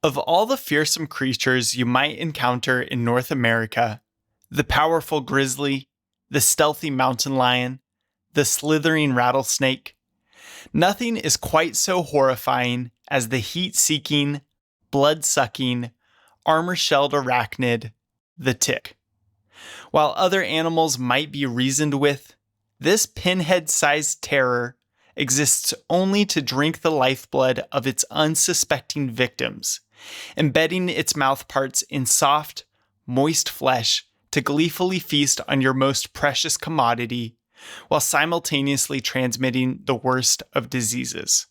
Of all the fearsome creatures you might encounter in North America, the powerful grizzly, the stealthy mountain lion, the slithering rattlesnake, nothing is quite so horrifying as the heat-seeking, blood-sucking, armor-shelled arachnid, the tick. While other animals might be reasoned with, this pinhead-sized terror exists only to drink the lifeblood of its unsuspecting victims, embedding its mouthparts in soft, moist flesh to gleefully feast on your most precious commodity, while simultaneously transmitting the worst of diseases.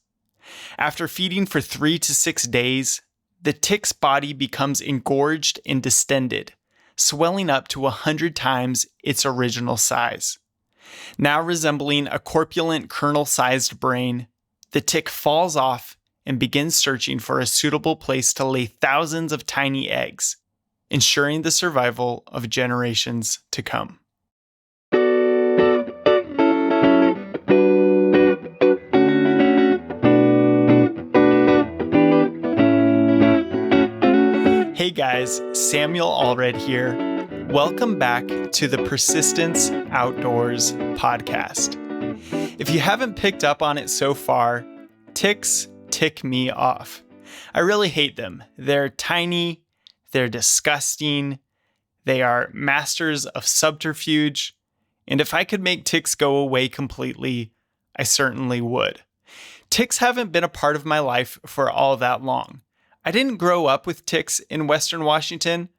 After feeding for 3 to 6 days, the tick's body becomes engorged and distended, swelling up to 100 times its original size. Now resembling a corpulent kernel-sized brain, the tick falls off and begins searching for a suitable place to lay thousands of tiny eggs, ensuring the survival of generations to come. Hey guys, Samuel Allred here. Welcome back to the Persistence Outdoors podcast. If you haven't picked up on it so far, ticks tick me off. I really hate them. They're tiny, they're disgusting, they are masters of subterfuge, and if I could make ticks go away completely, I certainly would. Ticks haven't been a part of my life for all that long. I didn't grow up with ticks in Western Washington.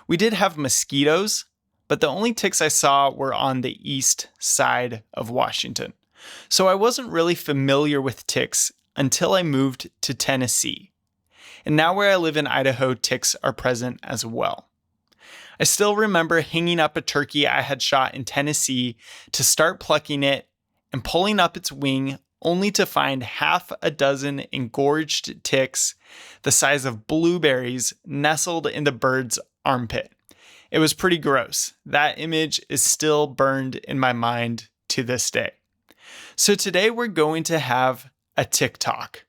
We did have mosquitoes, but the only ticks I saw were on the east side of Washington. So I wasn't really familiar with ticks until I moved to Tennessee. And now where I live in Idaho, ticks are present as well. I still remember hanging up a turkey I had shot in Tennessee to start plucking it and pulling up its wing only to find half a dozen engorged ticks the size of blueberries nestled in the bird's armpit. It was pretty gross. That image is still burned in my mind to this day. So today we're going to have a tick talk.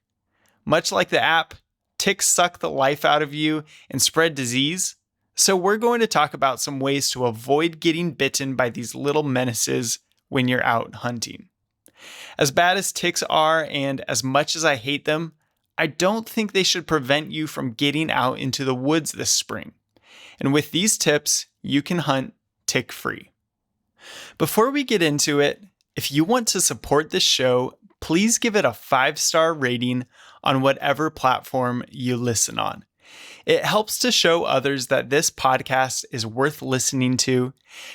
Much like the app, ticks suck the life out of you and spread disease. So we're going to talk about some ways to avoid getting bitten by these little menaces when you're out hunting. As bad as ticks are, and as much as I hate them, I don't think they should prevent you from getting out into the woods this spring. And with these tips, you can hunt tick-free. Before we get into it, if you want to support this show, please give it a 5-star rating on whatever platform you listen on. It helps to show others that this podcast is worth listening to,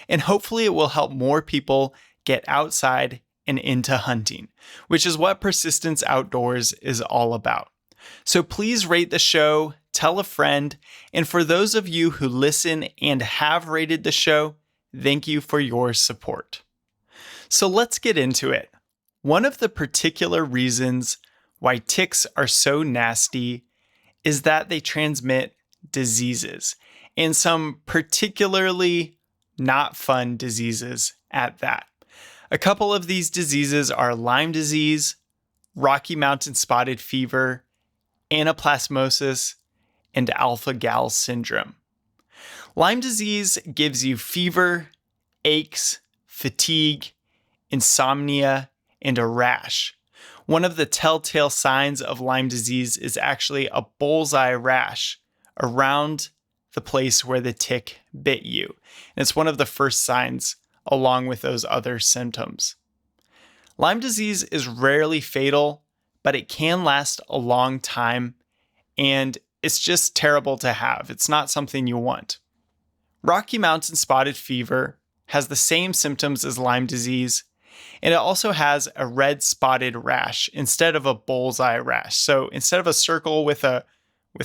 and hopefully it will help more people get outside and into hunting, which is what Persistence Outdoors is all about. So please rate the show, tell a friend, and for those of you who listen and have rated the show, thank you for your support. So let's get into it. One of the particular reasons why ticks are so nasty is that they transmit diseases, and some particularly not fun diseases at that. A couple of these diseases are Lyme disease, Rocky Mountain spotted fever, anaplasmosis, and alpha-gal syndrome. Lyme disease gives you fever, aches, fatigue, insomnia, and a rash. One of the telltale signs of Lyme disease is actually a bullseye rash around the place where the tick bit you. And it's one of the first signs along with those other symptoms. Lyme disease is rarely fatal, but it can last a long time, and it's just terrible to have. It's not something you want. Rocky Mountain spotted fever has the same symptoms as Lyme disease, and it also has a red spotted rash instead of a bullseye rash. So instead of a circle with a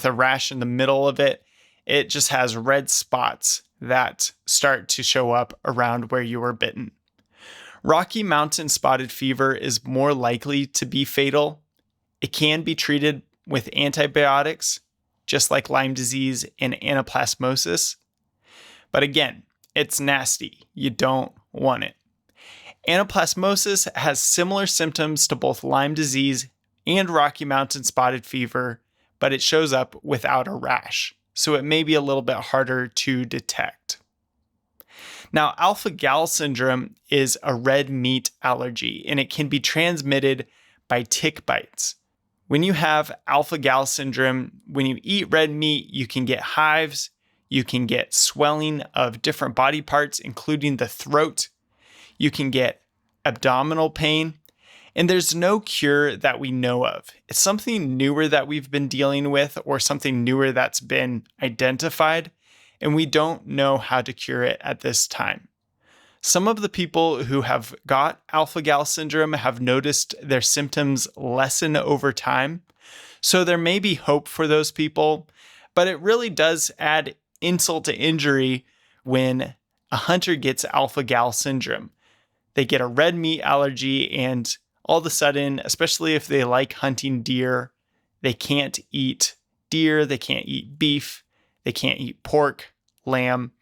rash in the middle of it, it just has red spots that start to show up around where you were bitten. Rocky Mountain spotted fever is more likely to be fatal. It can be treated with antibiotics, just like Lyme disease and anaplasmosis. But again, it's nasty. You don't want it. Anaplasmosis has similar symptoms to both Lyme disease and Rocky Mountain spotted fever, but it shows up without a rash. So it may be a little bit harder to detect. Now, alpha-gal syndrome is a red meat allergy, and it can be transmitted by tick bites. When you have alpha-gal syndrome, when you eat red meat, you can get hives, you can get swelling of different body parts, including the throat, you can get abdominal pain, and there's no cure that we know of. It's something newer that we've been dealing with or something newer that's been identified, and we don't know how to cure it at this time. Some of the people who have got alpha-gal syndrome have noticed their symptoms lessen over time, so there may be hope for those people, but it really does add insult to injury when a hunter gets alpha-gal syndrome. They get a red meat allergy, and all of a sudden, especially if they like hunting deer, they can't eat deer, they can't eat beef, they can't eat pork, lamb,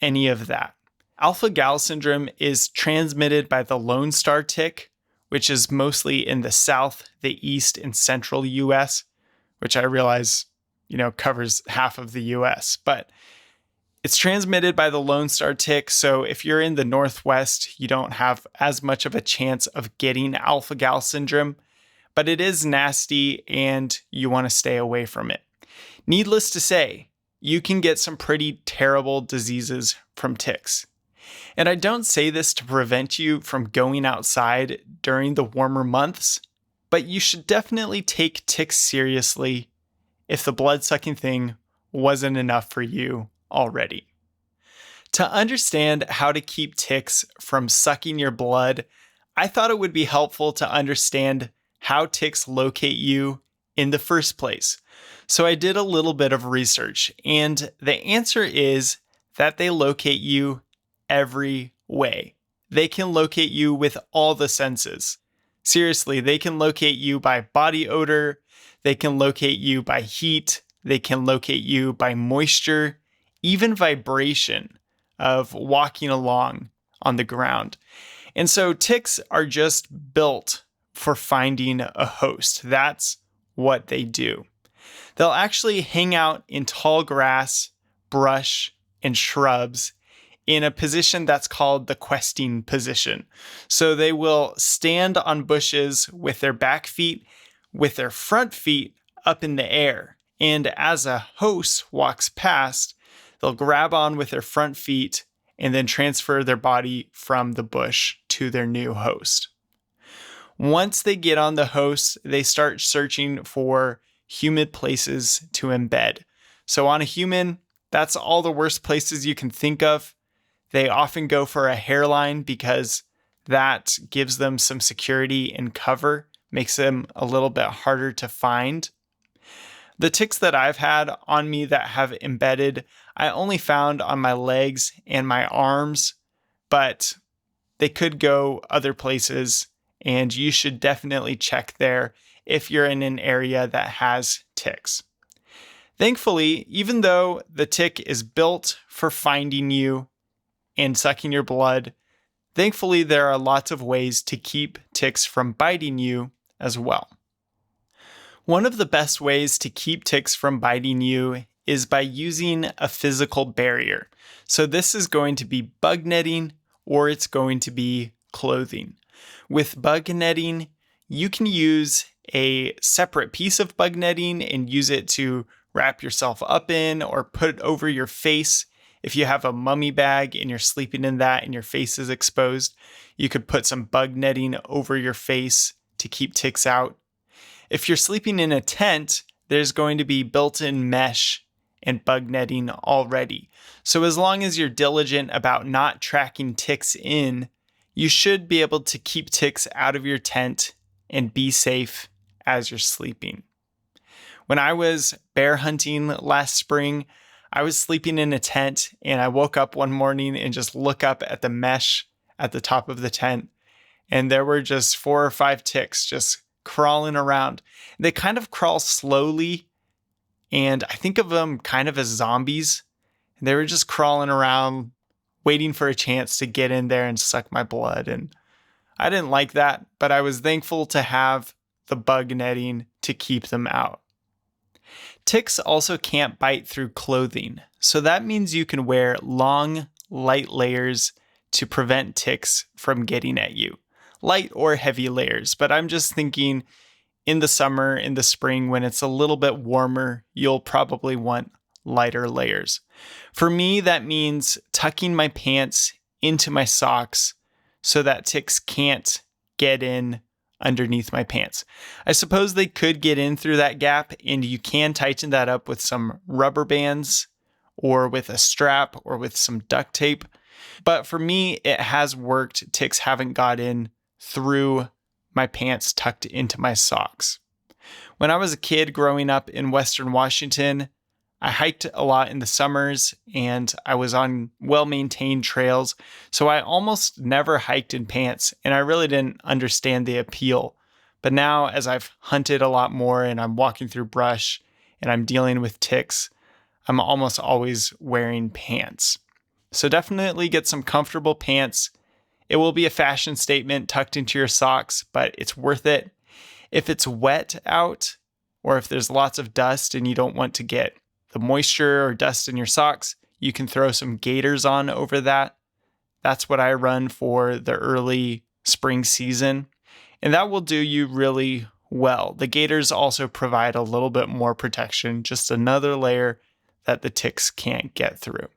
any of that. Alpha-gal syndrome is transmitted by the Lone Star tick, which is mostly in the south, the east, and central US, which I realize, covers half of the US. But it's transmitted by the Lone Star tick, so if you're in the northwest, you don't have as much of a chance of getting alpha-gal syndrome, but it is nasty and you want to stay away from it. Needless to say, you can get some pretty terrible diseases from ticks. And I don't say this to prevent you from going outside during the warmer months, but you should definitely take ticks seriously if the blood-sucking thing wasn't enough for you already. To understand how to keep ticks from sucking your blood, I thought it would be helpful to understand how ticks locate you in the first place. So I did a little bit of research, and the answer is that they locate you every way. They can locate you with all the senses. Seriously, they can locate you by body odor, they can locate you by heat, they can locate you by moisture, even vibration of walking along on the ground. And so ticks are just built for finding a host. That's what they do. They'll actually hang out in tall grass, brush, and shrubs in a position that's called the questing position. So they will stand on bushes with their back feet, with their front feet up in the air. And as a host walks past, they'll grab on with their front feet and then transfer their body from the bush to their new host. Once they get on the host, they start searching for humid places to embed. So on a human, that's all the worst places you can think of. They often go for a hairline because that gives them some security and cover, makes them a little bit harder to find. The ticks that I've had on me that have embedded, I only found on my legs and my arms, but they could go other places, and you should definitely check there if you're in an area that has ticks. Thankfully, even though the tick is built for finding you and sucking your blood, thankfully there are lots of ways to keep ticks from biting you as well. One of the best ways to keep ticks from biting you is by using a physical barrier. So this is going to be bug netting or it's going to be clothing. With bug netting, you can use a separate piece of bug netting and use it to wrap yourself up in or put it over your face. If you have a mummy bag and you're sleeping in that and your face is exposed, you could put some bug netting over your face to keep ticks out. If you're sleeping in a tent, there's going to be built-in mesh and bug netting already. So as long as you're diligent about not tracking ticks in, you should be able to keep ticks out of your tent and be safe as you're sleeping. When I was bear hunting last spring, I was sleeping in a tent and I woke up one morning and just look up at the mesh at the top of the tent, and there were just 4 or 5 ticks just crawling around. They kind of crawl slowly, and I think of them kind of as zombies. They were just crawling around, waiting for a chance to get in there and suck my blood. And I didn't like that, but I was thankful to have the bug netting to keep them out. Ticks also can't bite through clothing, so that means you can wear long, light layers to prevent ticks from getting at you. Light or heavy layers, but I'm just thinking in the summer, in the spring, when it's a little bit warmer, you'll probably want lighter layers. For me, that means tucking my pants into my socks so that ticks can't get in underneath my pants. I suppose they could get in through that gap, and you can tighten that up with some rubber bands or with a strap or with some duct tape. But for me, it has worked. Ticks haven't got in through my pants tucked into my socks. When I was a kid growing up in Western Washington, I hiked a lot in the summers and I was on well-maintained trails, so I almost never hiked in pants, and I really didn't understand the appeal. But now, as I've hunted a lot more and I'm walking through brush and I'm dealing with ticks, I'm almost always wearing pants. So definitely get some comfortable pants. It will be a fashion statement tucked into your socks, but it's worth it. If it's wet out, or if there's lots of dust and you don't want to get the moisture or dust in your socks, you can throw some gaiters on over that. That's what I run for the early spring season, and that will do you really well. The gaiters also provide a little bit more protection, just another layer that the ticks can't get through.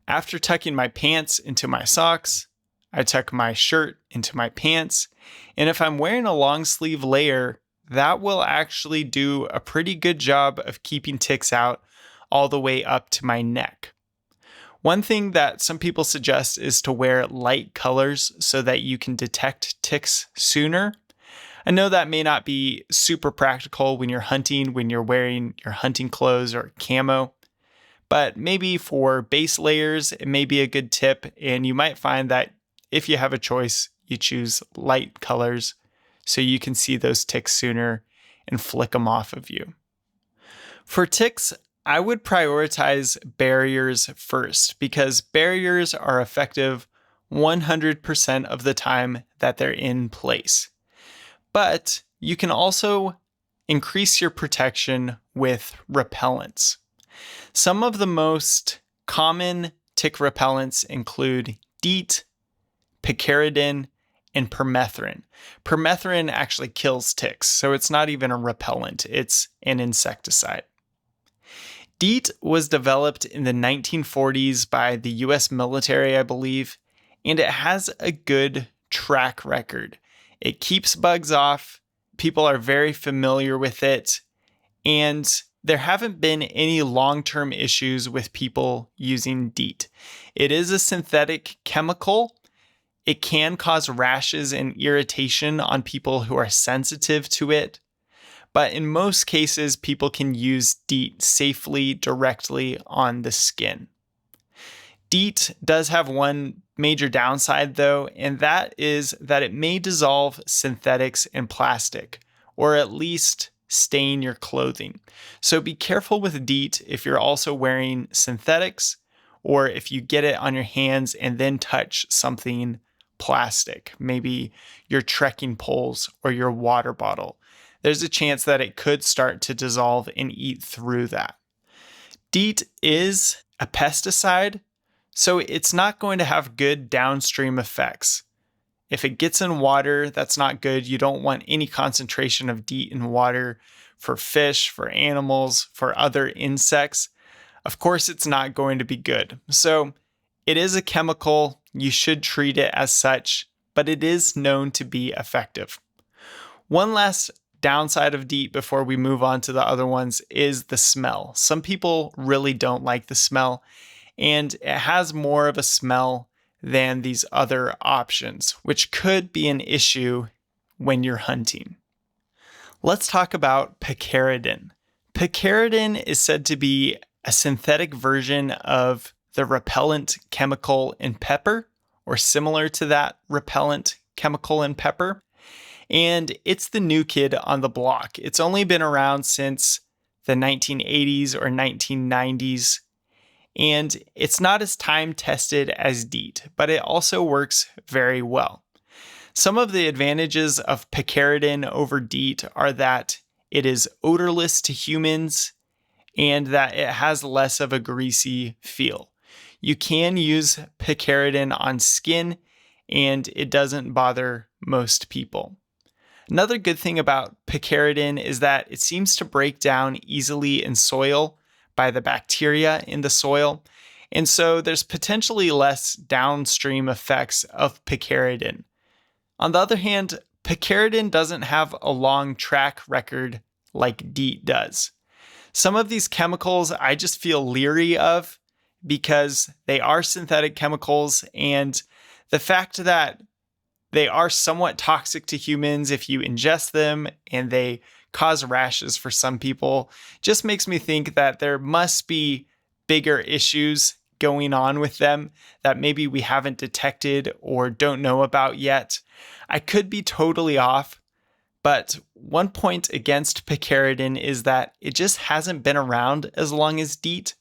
After tucking my pants into my socks, I tuck my shirt into my pants, and if I'm wearing a long sleeve layer, that will actually do a pretty good job of keeping ticks out all the way up to my neck. One thing that some people suggest is to wear light colors so that you can detect ticks sooner. I know that may not be super practical when you're hunting, when you're wearing your hunting clothes or camo, but maybe for base layers, it may be a good tip, and you might find that if you have a choice, you choose light colors so you can see those ticks sooner and flick them off of you. For ticks, I would prioritize barriers first because barriers are effective 100% of the time that they're in place. But you can also increase your protection with repellents. Some of the most common tick repellents include DEET, picaridin, and permethrin. Permethrin actually kills ticks, so it's not even a repellent, it's an insecticide. DEET was developed in the 1940s by the US military, I believe, and it has a good track record. It keeps bugs off, people are very familiar with it, and there haven't been any long-term issues with people using DEET. It is a synthetic chemical. It can cause rashes and irritation on people who are sensitive to it, but in most cases, people can use DEET safely directly on the skin. DEET does have one major downside though, and that is that it may dissolve synthetics and plastic, or at least stain your clothing. So be careful with DEET if you're also wearing synthetics, or if you get it on your hands and then touch something plastic, maybe your trekking poles or your water bottle. There's a chance that it could start to dissolve and eat through that. DEET is a pesticide, so it's not going to have good downstream effects. If it gets in water, that's not good. You don't want any concentration of DEET in water for fish, for animals, for other insects. Of course, it's not going to be good. So it is a chemical. You should treat it as such, but it is known to be effective. One last downside of DEET before we move on to the other ones is the smell. Some people really don't like the smell, and it has more of a smell than these other options, which could be an issue when you're hunting. Let's talk about picaridin. Picaridin is said to be a synthetic version of the repellent chemical in pepper, or similar to that repellent chemical in pepper. And it's the new kid on the block. It's only been around since the 1980s or 1990s. And it's not as time-tested as DEET, but it also works very well. Some of the advantages of picaridin over DEET are that it is odorless to humans, and that it has less of a greasy feel. You can use picaridin on skin, and it doesn't bother most people. Another good thing about picaridin is that it seems to break down easily in soil by the bacteria in the soil, and so there's potentially less downstream effects of picaridin. On the other hand, picaridin doesn't have a long track record like DEET does. Some of these chemicals I just feel leery of because they are synthetic chemicals, and the fact that they are somewhat toxic to humans if you ingest them, and they cause rashes for some people, just makes me think that there must be bigger issues going on with them that maybe we haven't detected or don't know about yet. I could be totally off, but one point against picaridin is that it just hasn't been around as long as DEET.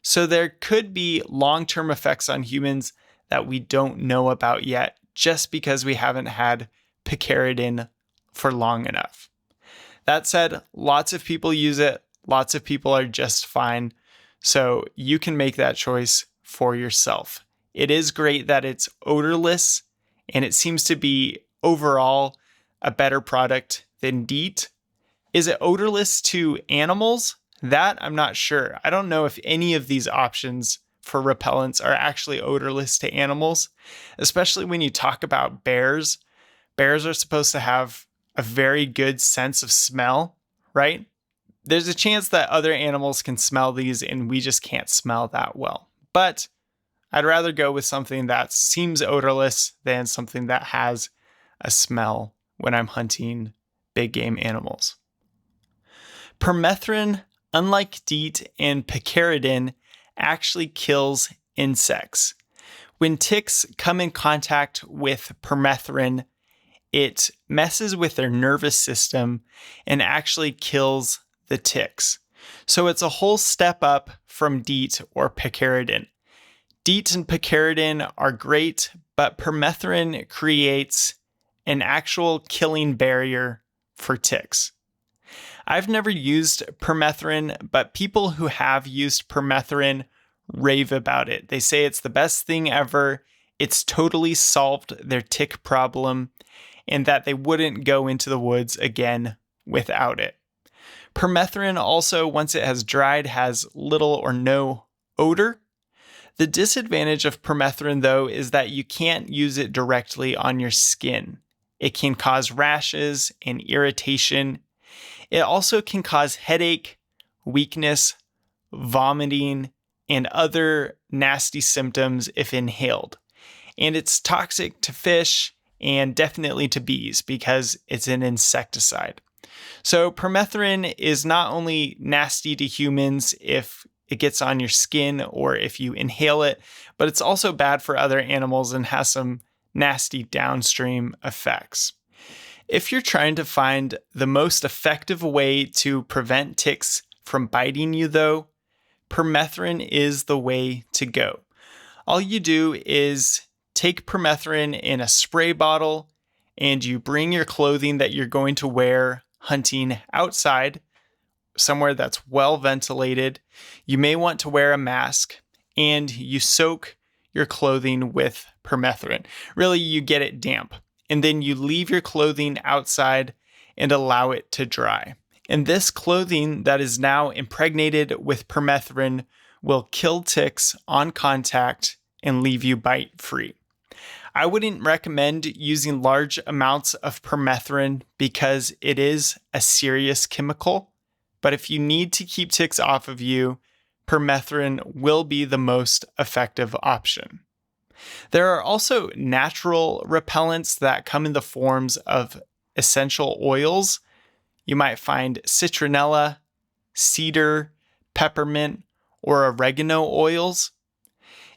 So there could be long-term effects on humans that we don't know about yet, just because we haven't had picaridin for long enough. That said, lots of people use it. Lots of people are just fine. So you can make that choice for yourself. It is great that it's odorless, and it seems to be overall a better product than DEET. Is it odorless to animals? That I'm not sure. I don't know if any of these options for repellents are actually odorless to animals, especially when you talk about bears. Bears are supposed to have a very good sense of smell, right? There's a chance that other animals can smell these and we just can't smell that well. But I'd rather go with something that seems odorless than something that has a smell when I'm hunting big game animals. Permethrin, unlike DEET and picaridin, actually kills insects. When ticks come in contact with permethrin, it messes with their nervous system and actually kills the ticks. So it's a whole step up from DEET or picaridin. DEET and picaridin are great, but permethrin creates an actual killing barrier for ticks. I've never used permethrin, but people who have used permethrin rave about it. They say it's the best thing ever. It's totally solved their tick problem, and that they wouldn't go into the woods again without it. Permethrin also, once it has dried, has little or no odor. The disadvantage of permethrin, though, is that you can't use it directly on your skin. It can cause rashes and irritation. It also can cause headache, weakness, vomiting, and other nasty symptoms if inhaled. And it's toxic to fish and definitely to bees because it's an insecticide. So permethrin is not only nasty to humans if it gets on your skin or if you inhale it, but it's also bad for other animals and has some nasty downstream effects. If you're trying to find the most effective way to prevent ticks from biting you, though, permethrin is the way to go. All you do is take permethrin in a spray bottle and you bring your clothing that you're going to wear hunting outside, somewhere that's well ventilated. You may want to wear a mask, and you soak your clothing with permethrin. Really, you get it damp, and then you leave your clothing outside and allow it to dry. And this clothing that is now impregnated with permethrin will kill ticks on contact and leave you bite-free. I wouldn't recommend using large amounts of permethrin because it is a serious chemical, but if you need to keep ticks off of you, permethrin will be the most effective option. There are also natural repellents that come in the forms of essential oils. You might find citronella, cedar, peppermint, or oregano oils.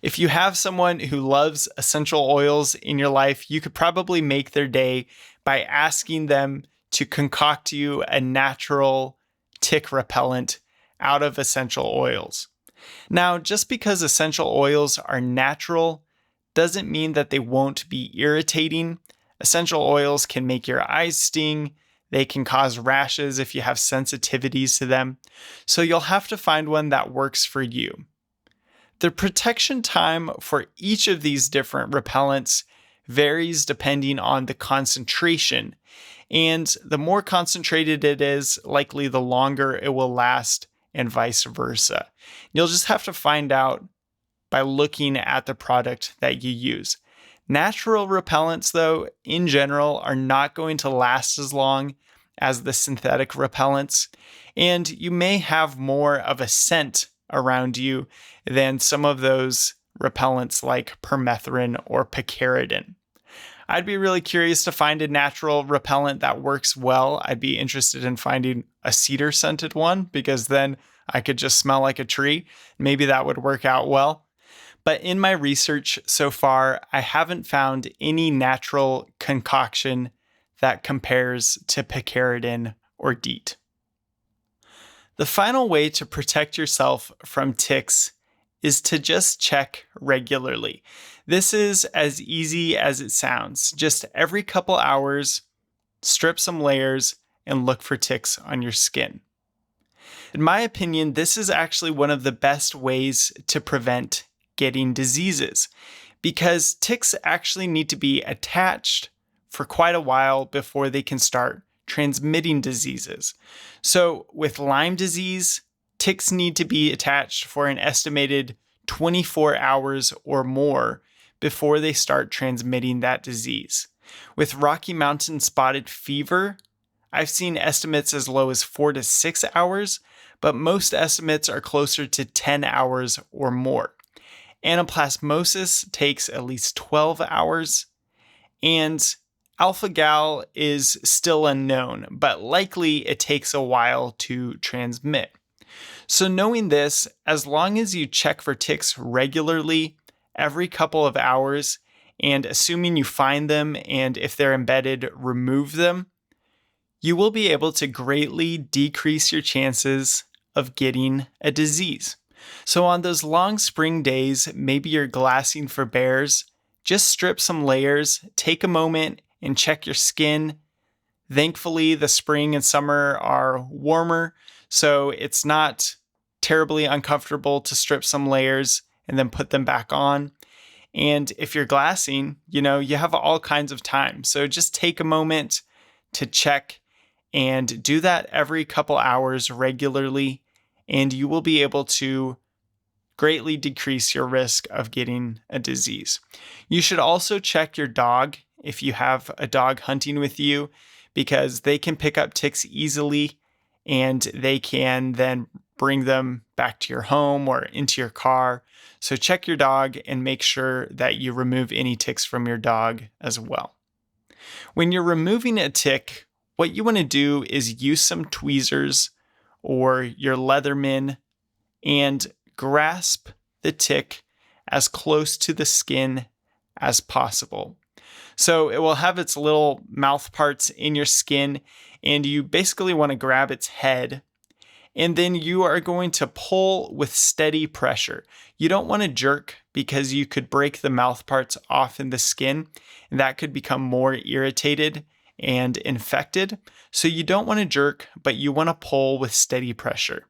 If you have someone who loves essential oils in your life, you could probably make their day by asking them to concoct you a natural tick repellent out of essential oils. Now, just because essential oils are natural doesn't mean that they won't be irritating. Essential oils can make your eyes sting, They can cause rashes if you have sensitivities to them. So you'll have to find one that works for you. The protection time for each of these different repellents varies depending on the concentration. And the more concentrated it is, likely the longer it will last, and vice versa. You'll just have to find out by looking at the product that you use. Natural repellents, though, in general, are not going to last as long as the synthetic repellents, and you may have more of a scent around you than some of those repellents like permethrin or picaridin. I'd be really curious to find a natural repellent that works well. I'd be interested in finding a cedar scented one because then I could just smell like a tree. Maybe that would work out well. But in my research so far, I haven't found any natural concoction that compares to picaridin or DEET. The final way to protect yourself from ticks is to just check regularly. This is as easy as it sounds. Just every couple hours, strip some layers and look for ticks on your skin. In my opinion, this is actually one of the best ways to prevent getting diseases because ticks actually need to be attached for quite a while before they can start transmitting diseases. So with Lyme disease, ticks need to be attached for an estimated 24 hours or more before they start transmitting that disease. With Rocky Mountain spotted fever, I've seen estimates as low as 4 to 6 hours, but most estimates are closer to 10 hours or more. Anaplasmosis takes at least 12 hours, and alpha-gal is still unknown, but likely it takes a while to transmit. So knowing this, as long as you check for ticks regularly, every couple of hours, and assuming you find them and if they're embedded, remove them, you will be able to greatly decrease your chances of getting a disease. So on those long spring days, maybe you're glassing for bears, just strip some layers, take a moment and check your skin. Thankfully, the spring and summer are warmer, so it's not terribly uncomfortable to strip some layers and then put them back on. And if you're glassing, you have all kinds of time. So just take a moment to check and do that every couple hours regularly, and you will be able to greatly decrease your risk of getting a disease. You should also check your dog if you have a dog hunting with you, because they can pick up ticks easily and they can then bring them back to your home or into your car. So check your dog and make sure that you remove any ticks from your dog as well. When you're removing a tick, what you want to do is use some tweezers or your Leatherman and grasp the tick as close to the skin as possible. So it will have its little mouth parts in your skin, and you basically want to grab its head, and then you are going to pull with steady pressure. You don't want to jerk because you could break the mouth parts off in the skin, and that could become more irritated and infected. So you don't want to jerk, but you want to pull with steady pressure.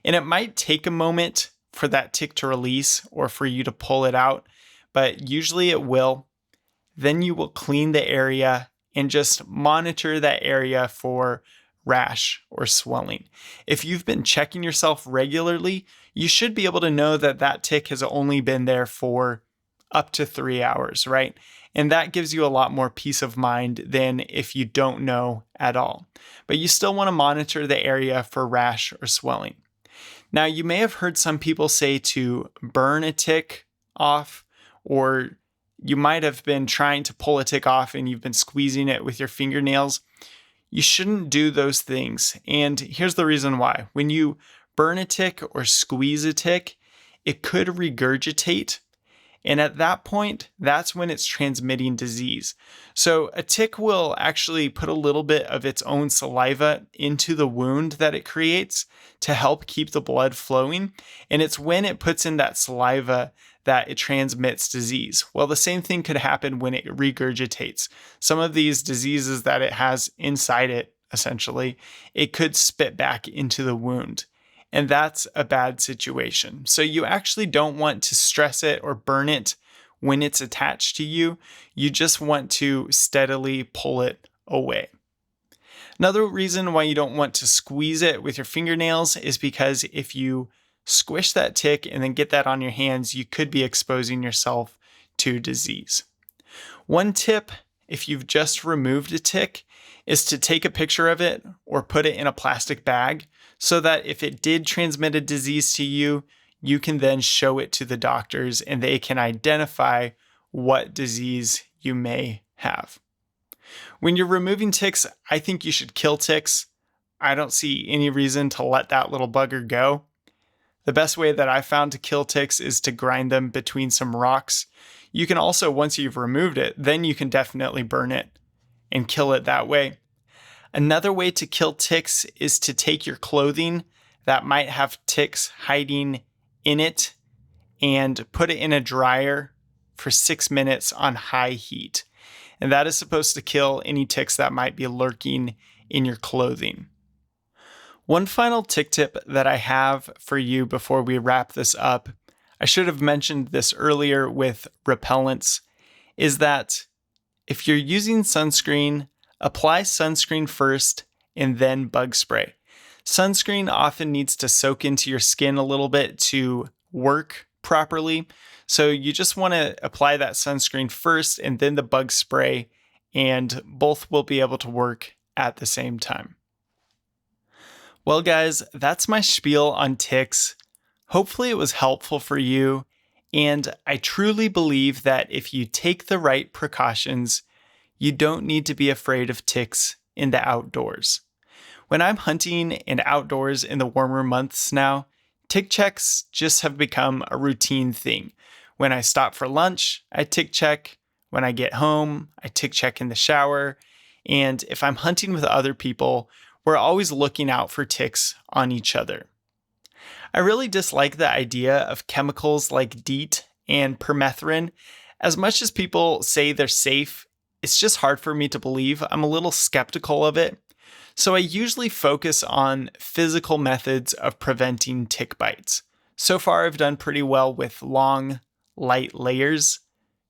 And it might take a moment for that tick to release or for you to pull it out, but usually it will. Then you will clean the area and just monitor that area for rash or swelling. If you've been checking yourself regularly, you should be able to know that that tick has only been there for up to 3 hours, right? And that gives you a lot more peace of mind than if you don't know at all. But you still want to monitor the area for rash or swelling. Now, you may have heard some people say to burn a tick off, or you might have been trying to pull a tick off and you've been squeezing it with your fingernails. You shouldn't do those things. And here's the reason why. When you burn a tick or squeeze a tick, it could regurgitate. And at that point, that's when it's transmitting disease. So a tick will actually put a little bit of its own saliva into the wound that it creates to help keep the blood flowing. And it's when it puts in that saliva that it transmits disease. Well, the same thing could happen when it regurgitates. Some of these diseases that it has inside it essentially, it could spit back into the wound. And that's a bad situation. So you actually don't want to stress it or burn it when it's attached to you. You just want to steadily pull it away. Another reason why you don't want to squeeze it with your fingernails is because if you squish that tick and then get that on your hands, you could be exposing yourself to disease. One tip, if you've just removed a tick, is to take a picture of it or put it in a plastic bag so that if it did transmit a disease to you, you can then show it to the doctors and they can identify what disease you may have. When you're removing ticks, I think you should kill ticks. I don't see any reason to let that little bugger go. The best way that I found to kill ticks is to grind them between some rocks. You can also, once you've removed it, then you can definitely burn it and kill it that way. Another way to kill ticks is to take your clothing that might have ticks hiding in it and put it in a dryer for 6 minutes on high heat. And that is supposed to kill any ticks that might be lurking in your clothing. One final tick tip that I have for you before we wrap this up, I should have mentioned this earlier with repellents, is that if you're using sunscreen, apply sunscreen first and then bug spray. Sunscreen often needs to soak into your skin a little bit to work properly. So you just want to apply that sunscreen first and then the bug spray, and both will be able to work at the same time. Well, guys, that's my spiel on ticks. Hopefully it was helpful for you. And I truly believe that if you take the right precautions, you don't need to be afraid of ticks in the outdoors. When I'm hunting and outdoors in the warmer months now, tick checks just have become a routine thing. When I stop for lunch, I tick check. When I get home, I tick check in the shower. And if I'm hunting with other people, we're always looking out for ticks on each other. I really dislike the idea of chemicals like DEET and permethrin. As much as people say they're safe, it's just hard for me to believe. I'm a little skeptical of it. So I usually focus on physical methods of preventing tick bites. So far, I've done pretty well with long, light layers,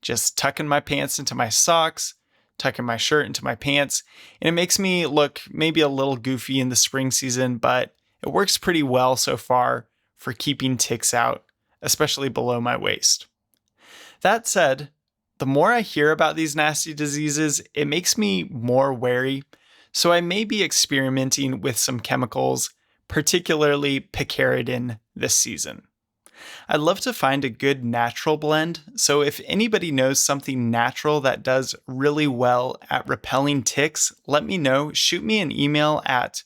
just tucking my pants into my socks, tucking my shirt into my pants, and it makes me look maybe a little goofy in the spring season, but it works pretty well so far for keeping ticks out, especially below my waist. That said, the more I hear about these nasty diseases, it makes me more wary, so I may be experimenting with some chemicals, particularly picaridin, this season. I'd love to find a good natural blend, so if anybody knows something natural that does really well at repelling ticks, let me know. Shoot me an email at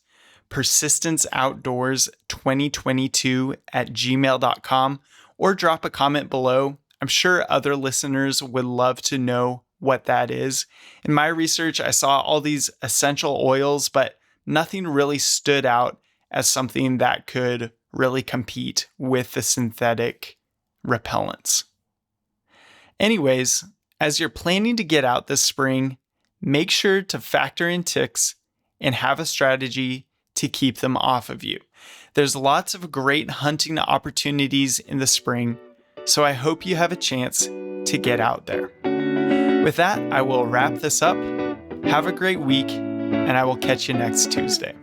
persistenceoutdoors2022@gmail.com or drop a comment below. I'm sure other listeners would love to know what that is. In my research, I saw all these essential oils, but nothing really stood out as something that could really compete with the synthetic repellents. Anyways, as you're planning to get out this spring, make sure to factor in ticks and have a strategy to keep them off of you. There's lots of great hunting opportunities in the spring, so I hope you have a chance to get out there. With that, I will wrap this up. Have a great week, and I will catch you next Tuesday.